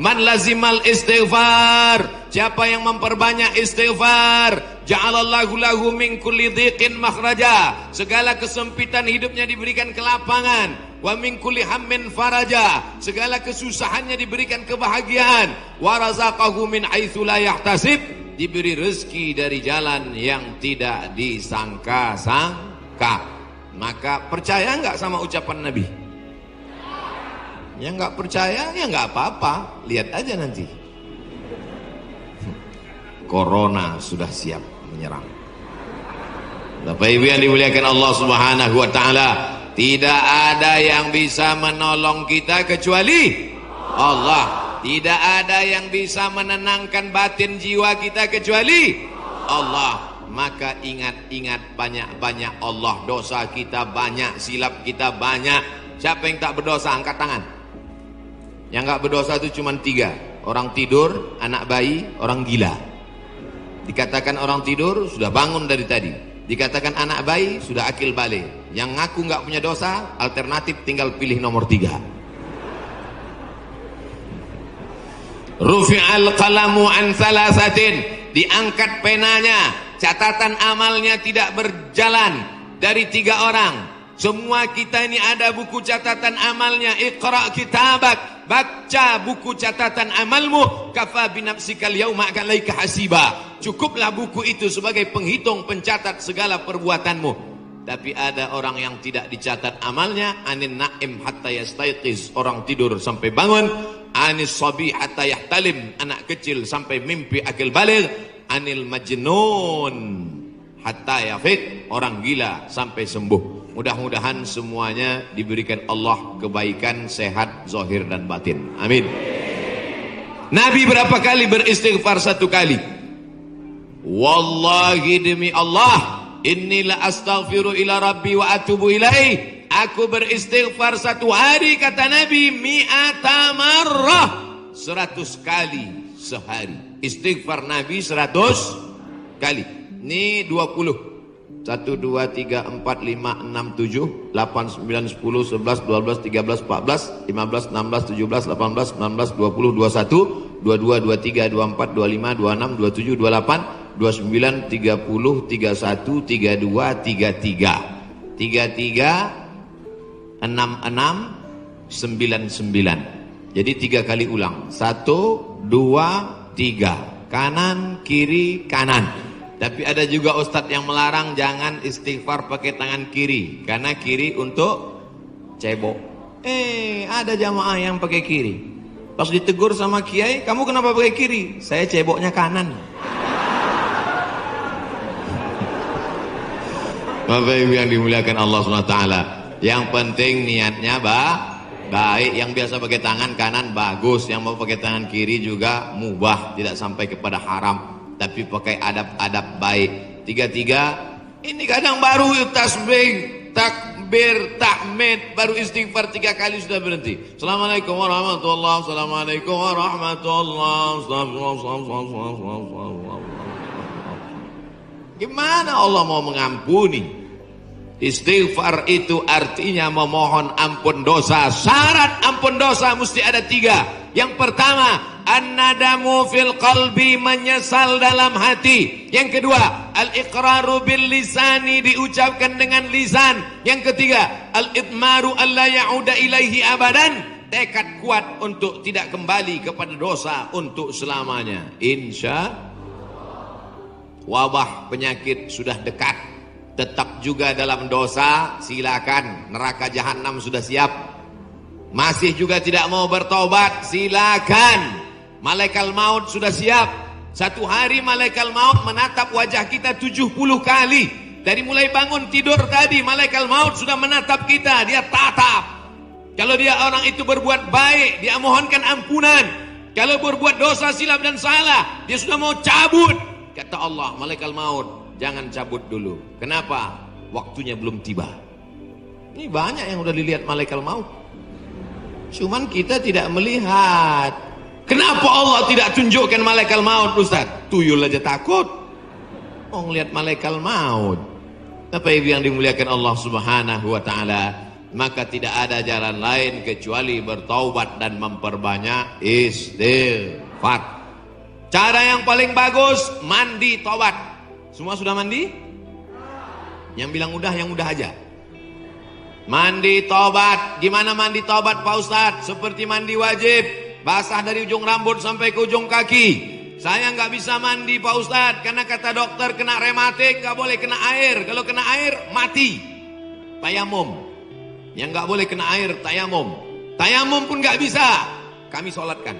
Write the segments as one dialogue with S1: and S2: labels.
S1: Man lazimal istighfar, siapa yang memperbanyak istighfar, ja'alallahu lahu min kulli dhiqin makhraja, segala kesempitan hidupnya diberikan kelapangan, wa min kulli hammin faraja, segala kesusahannya diberikan kebahagiaan, wa razaqahu min haitsu la yahtasib, diberi rezeki dari jalan yang tidak disangka-sangka. Maka percaya enggak sama ucapan Nabi? Yang enggak percaya ya enggak apa-apa, lihat aja nanti. Corona sudah siap menyerang. Bapak Ibu yang dimuliakan Allah Subhanahu wa taala, tidak ada yang bisa menolong kita kecuali Allah. Tidak ada yang bisa menenangkan batin jiwa kita kecuali Allah. Maka ingat-ingat banyak-banyak Allah. Dosa kita banyak, silap kita banyak. Siapa yang tak berdosa angkat tangan. Yang enggak berdosa itu cuma 3. Orang tidur, anak bayi, orang gila. Dikatakan orang tidur sudah bangun dari tadi. Dikatakan anak bayi sudah akil balik. Yang ngaku nggak punya dosa, alternatif tinggal pilih nomor 3. Rufi'al qalamu an thalathatin, diangkat penanya, catatan amalnya tidak berjalan dari 3 orang. Semua kita ini ada buku catatan amalnya. Iqra kitabak, baca buku catatan amalmu. Kafa binafsikal yauma alaika hasiba. Cukuplah buku itu sebagai penghitung, pencatat segala perbuatanmu. Tapi ada orang yang tidak dicatat amalnya. Anin naim hatta yastayqiz, orang tidur sampai bangun. Anis sabi hatta yahtalim, anak kecil sampai mimpi akil baligh. Anil majnun hatta yafiq, orang gila sampai sembuh. Mudah-mudahan semuanya diberikan Allah kebaikan, sehat, zahir dan batin. Amin. Nabi berapa kali beristighfar? 1 kali. Wallahi demi Allah, inni la astaghfiru ila rabbi wa atubu ilaih. Aku beristighfar 1 hari, kata Nabi, mi'ata marrah, 100 kali sehari. Istighfar Nabi 100 kali. Ini 20. 1, 2, 3, 4, 5, 6, 7, 8, 9, 10, 11, 12, 13, 14, 15, 16, 17, 18, 19, 20, 21, 22, 23, 24, 25, 26, 27, 28, 29, 30, 31, 32, 33, 33, 66, 99. Jadi 3 kali ulang. 1, 2, 3. Kanan, kiri, kanan. Tapi ada juga ustadz yang melarang jangan istighfar pakai tangan kiri, karena kiri untuk cebok. Ada jamaah yang pakai kiri. Pas ditegur sama kiai, kamu kenapa pakai kiri? Saya ceboknya kanan. Bapak Ibu yang dimuliakan Allah SWT, yang penting niatnya baik. Yang biasa pakai tangan kanan bagus, yang mau pakai tangan kiri juga mubah, tidak sampai kepada haram, tapi pakai adab-adab baik. 3, ini kadang baru tasbih, takbir, tahmid, baru istighfar 3 kali sudah berhenti. Assalamualaikum warahmatullahi wabarakatuh. Assalamualaikum warahmatullahi wabarakatuh. Gimana Allah mau mengampuni? Istighfar itu artinya memohon ampun dosa. Syarat ampun dosa mesti ada 3. Yang pertama, an-nadamu fil qalbi, menyesal dalam hati. Yang kedua, al-iqraru bil lisani, diucapkan dengan lisan. Yang ketiga, al-idmaru alla ya'uda ilaihi abadan, tekad kuat untuk tidak kembali kepada dosa untuk selamanya. Insya wabah penyakit sudah dekat, tetap juga dalam dosa, silakan, neraka jahanam sudah siap. Masih juga tidak mau bertobat, silakan, malaikat maut sudah siap. 1 hari malaikat maut menatap wajah kita 70 kali. Dari mulai bangun tidur tadi, malaikat maut sudah menatap kita, dia tatap. Kalau dia orang itu berbuat baik, dia mohonkan ampunan. Kalau berbuat dosa, silap dan salah, dia sudah mau cabut. Kata Allah, malaikat maut, jangan cabut dulu. Kenapa? Waktunya belum tiba. Ini banyak yang udah dilihat malaikat maut, cuman kita tidak melihat. Kenapa Allah tidak tunjukkan malaikat maut, Ustaz? Tuyul aja takut mau ngelihat malaikat maut. Bapak Ibu yang dimuliakan Allah Subhanahu wa taala, maka tidak ada jalan lain kecuali bertaubat dan memperbanyak istighfar. Cara yang paling bagus, mandi taubat. Semua sudah mandi? Yang bilang udah, yang udah aja. Mandi taubat. Gimana mandi taubat Pak Ustadz? Seperti mandi wajib, basah dari ujung rambut sampai ke ujung kaki. Saya nggak bisa mandi Pak Ustadz, karena kata dokter kena rematik, nggak boleh kena air. Kalau kena air mati. Tayamum. Yang nggak boleh kena air tayamum. Tayamum pun nggak bisa. Kami sholatkan.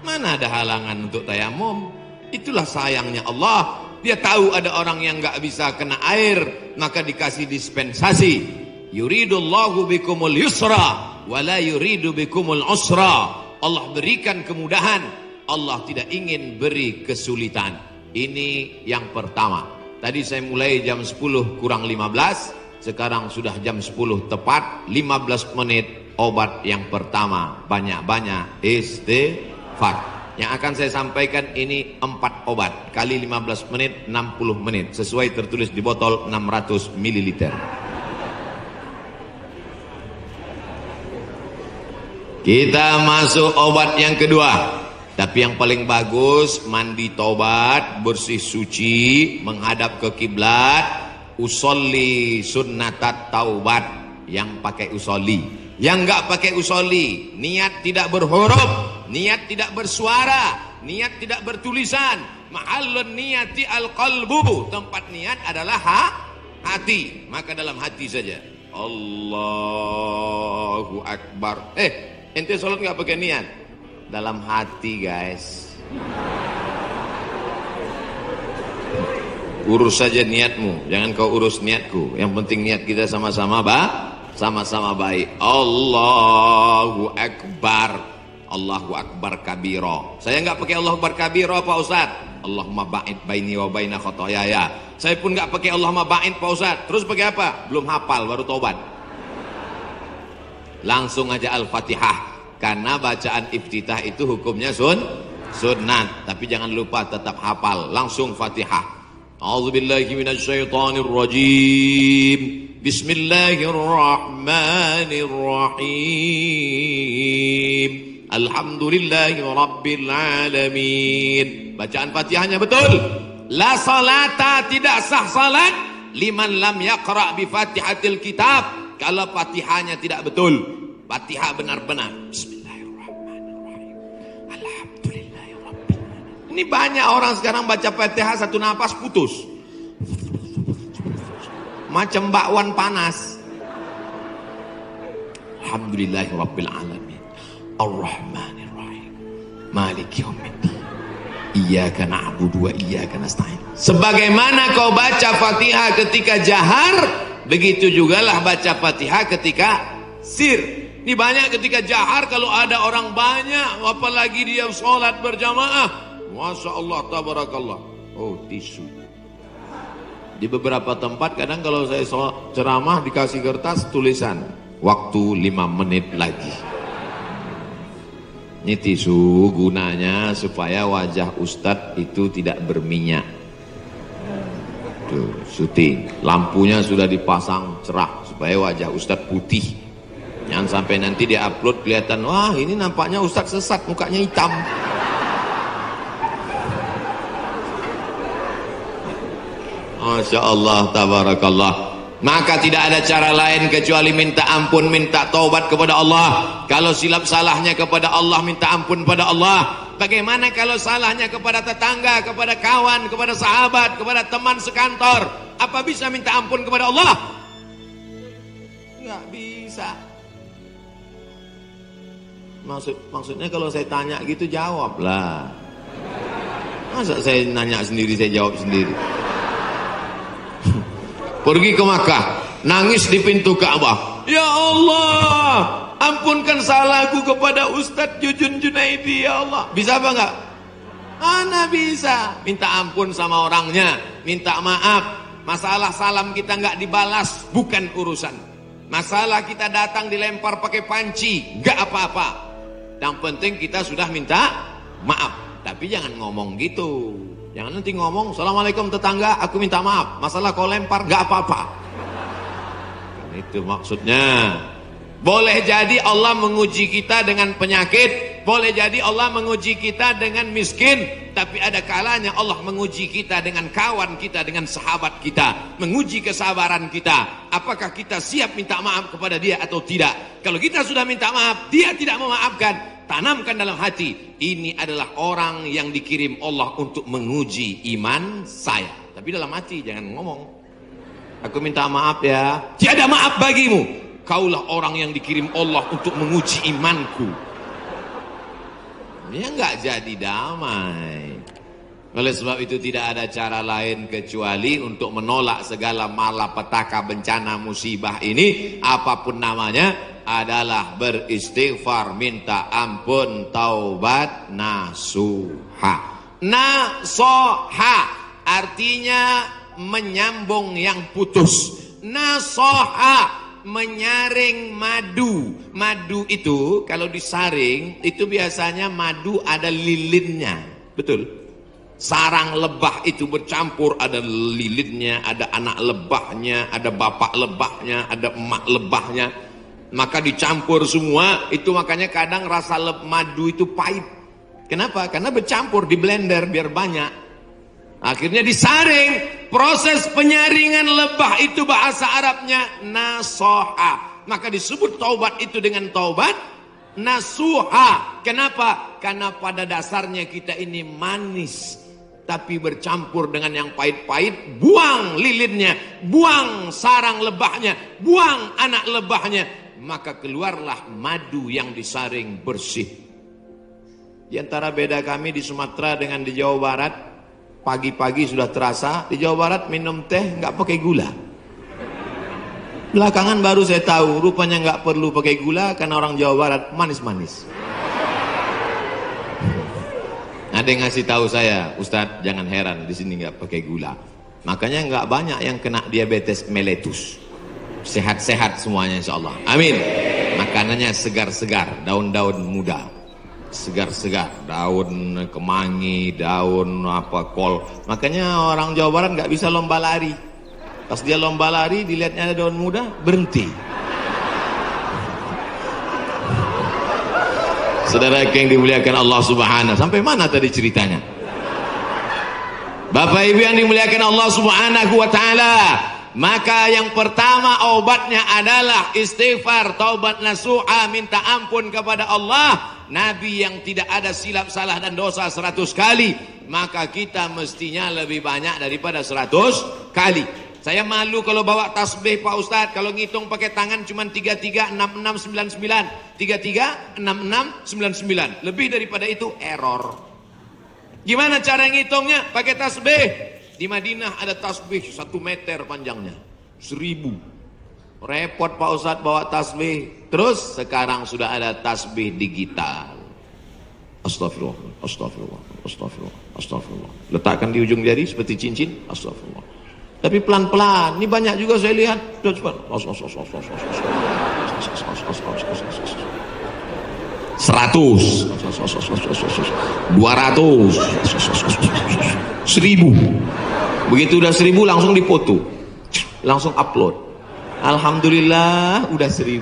S1: Mana ada halangan untuk tayamum? Itulah sayangnya Allah. Dia tahu ada orang yang nggak bisa kena air, maka dikasih dispensasi. Yuridullahu bikumul yusra, wala yuridu bikumul usra. Allah berikan kemudahan. Allah tidak ingin beri kesulitan. Ini yang pertama. Tadi saya mulai jam 10 kurang 15. Sekarang sudah jam 10 tepat. 15 menit obat yang pertama. Banyak-banyak istighfar. Yang akan saya sampaikan ini 4 obat. Kali 15 menit 60 menit. Sesuai tertulis di botol 600 ml. Kita masuk obat yang kedua. Tapi yang paling bagus, mandi taubat, bersih suci, menghadap ke kiblat, usolli sunnatat taubat. Yang pakai usolli. Yang enggak pakai usolli, niat tidak berhuruf, niat tidak bersuara, niat tidak bertulisan. Mahallun niyati al-qalbu. Tempat niat adalah hati. Maka dalam hati saja. Allahu Akbar. Ente sholat nggak pakai niat? Dalam hati guys. Urus saja niatmu, jangan kau urus niatku. Yang penting niat kita sama-sama sama-sama baik. Allahu Akbar. Allahu Akbar kabiro. Saya nggak pakai Allahu Akbar kabiro Pak Ustaz. Allahumma ba'id baini wa baina khotoyaya. Saya pun nggak pakai Allahumma ba'id Pak Ustaz. Terus pakai apa? Belum hafal, baru taubat. Langsung aja Al-Fatihah. Karena bacaan iftitah itu hukumnya sunnat. Tapi jangan lupa tetap hafal. Langsung Fatihah. A'udzubillahi minasyaitonir rajim. Bismillahirrahmanirrahim. Alhamdulillahi rabbil alamin. Bacaan Fatihahnya betul. La salata, tidak sah salat liman lam yaqra bi Fatihatil kitab. Kalau Fatihahnya tidak betul. Fatihah benar-benar. Bismillahirrahmanirrahim. Alhamdulillahirabbil alamin. Ini banyak orang sekarang baca Fatihah satu napas putus. Macam bakwan panas. Alhamdulillahirabbil alamin. Ar-Rahmanir-Rahim. Maliki yaumiddin. Iyyaka na'budu wa iyyaka nasta'in. Sebagaimana kau baca Fatihah ketika jahar, begitu jugalah baca Fatihah ketika sir. Ini banyak ketika jahar, kalau ada orang banyak, apalagi dia sholat berjamaah, Masya Allah, tabarakallah. Oh, tisu. Di beberapa tempat kadang kalau saya ceramah dikasih kertas tulisan waktu 5 menit lagi. Ini tisu gunanya supaya wajah Ustadz itu tidak berminyak. Tuh, syuting. Lampunya sudah dipasang cerah supaya wajah Ustadz putih. Jangan sampai nanti dia upload kelihatan, wah ini nampaknya Ustadz sesat, mukanya hitam. Masya Allah, tabarakallah. Maka tidak ada cara lain kecuali minta ampun, minta taubat kepada Allah. Kalau silap salahnya kepada Allah, minta ampun pada Allah. Bagaimana kalau salahnya kepada tetangga, kepada kawan, kepada sahabat, kepada teman sekantor? Apa bisa minta ampun kepada Allah? Nggak bisa. Maksudnya kalau saya tanya gitu jawablah. Masa saya nanya sendiri saya jawab sendiri? Pergi ke Makkah, nangis di pintu Ka'bah. Ya Allah, ampunkan salahku kepada Ustadz Jujun Junaidi ya Allah. Bisa apa enggak? Mana bisa. Minta ampun sama orangnya, minta maaf. Masalah salam kita enggak dibalas, bukan urusan. Masalah kita datang dilempar pakai panci, enggak apa-apa. Yang penting kita sudah minta maaf. Tapi jangan ngomong gitu. Jangan nanti ngomong, Assalamualaikum tetangga, aku minta maaf. Masalah kau lempar, gak apa-apa. Itu maksudnya. Boleh jadi Allah menguji kita dengan penyakit, boleh jadi Allah menguji kita dengan miskin, tapi ada kalanya Allah menguji kita dengan kawan kita, dengan sahabat kita, menguji kesabaran kita. Apakah kita siap minta maaf kepada dia atau tidak? Kalau kita sudah minta maaf, dia tidak memaafkan, tanamkan dalam hati, ini adalah orang yang dikirim Allah untuk menguji iman saya. Tapi dalam hati jangan ngomong, aku minta maaf ya, tiada maaf bagimu. Kaulah orang yang dikirim Allah untuk menguji imanku. Ya enggak jadi damai. Oleh sebab itu tidak ada cara lain kecuali untuk menolak segala malapetaka, bencana, musibah ini, apapun namanya, adalah beristighfar, minta ampun, taubat, nasuha. Nasoha artinya menyambung yang putus. Nasoha menyaring madu. Madu itu kalau disaring itu biasanya madu ada lilinnya, betul? Sarang lebah itu bercampur, ada lilinnya, ada anak lebahnya, ada bapak lebahnya, ada emak lebahnya, maka dicampur semua itu. Makanya kadang rasa madu itu pahit. Kenapa? Karena bercampur, di blender biar banyak, akhirnya disaring. Proses penyaringan lebah itu bahasa Arabnya nasoha. Maka disebut taubat itu dengan taubat nasuha. Kenapa? Karena pada dasarnya kita ini manis, tapi bercampur dengan yang pahit-pahit. Buang lilinnya, buang sarang lebahnya, buang anak lebahnya, maka keluarlah madu yang disaring bersih. Di antara beda kami di Sumatera dengan di Jawa Barat, pagi-pagi sudah terasa. Di Jawa Barat minum teh nggak pakai gula. Belakangan baru saya tahu rupanya nggak perlu pakai gula karena orang Jawa Barat manis-manis. Ada yang ngasih tahu saya, Ustadz jangan heran di sini nggak pakai gula. Makanya nggak banyak yang kena diabetes mellitus. Sehat-sehat semuanya insya Allah. Amin. Makanannya segar-segar, daun-daun muda. Segar-segar, daun kemangi, daun kol. Makanya orang Jawa Barat nggak bisa lomba lari. Pas dia lomba lari, dilihatnya ada daun muda, berhenti. Saudara yang dimuliakan Allah Subhanahu, sampai mana tadi ceritanya? Bapak Ibu yang dimuliakan Allah Subhanahu wa taala, maka yang pertama obatnya adalah istighfar, taubat nasuha, minta ampun kepada Allah. Nabi yang tidak ada silap, salah dan dosa 100 kali, maka kita mestinya lebih banyak daripada 100 kali. Saya malu kalau bawa tasbih Pak Ustadz, kalau ngitung pakai tangan cuma 336699, 336699, lebih daripada itu error. Gimana cara ngitungnya? Pakai tasbih. Di Madinah ada tasbih 1 meter panjangnya, 1000. Repot Pak Ustadz bawa tasbih. Terus sekarang sudah ada tasbih digital. Astagfirullah, astagfirullah, astagfirullah, astagfirullah. Letakkan di ujung jari seperti cincin. Astagfirullah. Tapi pelan-pelan. Ini banyak juga saya lihat. 100, 200, 1000. Begitu udah 1000 langsung dipoto, langsung upload. Alhamdulillah udah 1000.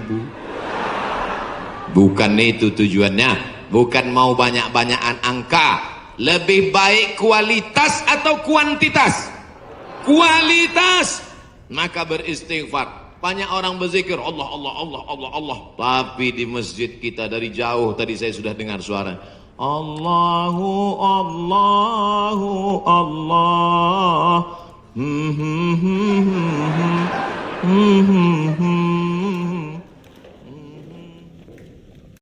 S1: Bukan itu tujuannya. Bukan mau banyak-banyakan angka. Lebih baik kualitas atau kuantitas? Kualitas. Maka beristighfar. Banyak orang berzikir Allah, Allah, Allah, Allah, Allah. Tapi di masjid kita dari jauh tadi saya sudah dengar suara Allahu, Allahu, Allah.